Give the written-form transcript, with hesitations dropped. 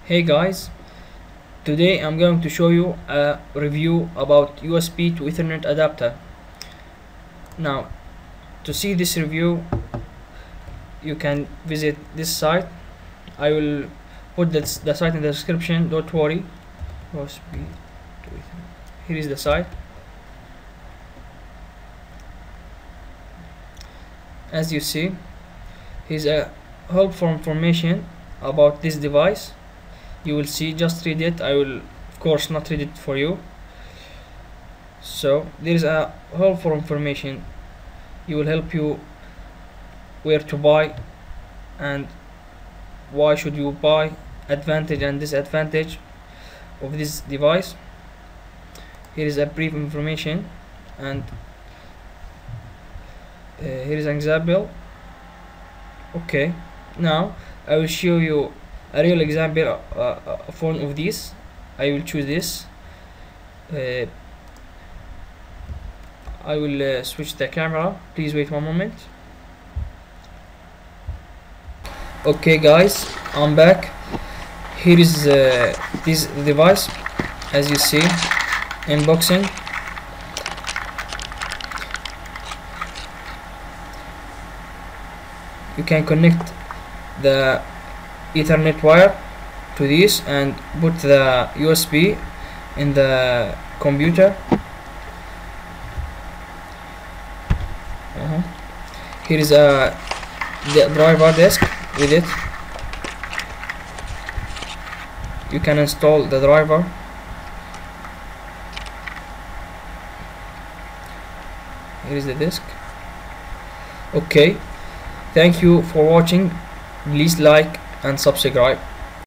Hey guys, today I'm going to show you a review about USB to Ethernet adapter. Now, to see this review, you can visit this site. I will put the site in the description, don't worry. USB to Ethernet. Here is the site. As you see, here's a helpful information about this device. You will see, just read it. I will of course not read it for you. So there is a helpful information. You will help you where to buy and why should you buy, advantage and disadvantage of this device. Here is a brief information, and here is an example. Okay, now I will show you a real example of one of these. I will choose this. I will switch the camera. Please wait one moment. Okay guys, I'm back. Here is this device. As you see, unboxing. You can connect the Ethernet wire to this and put the USB in the computer. Here is the driver disk with it. You can install the driver. Here is the disk. Okay, thank you for watching. Please like and subscribe.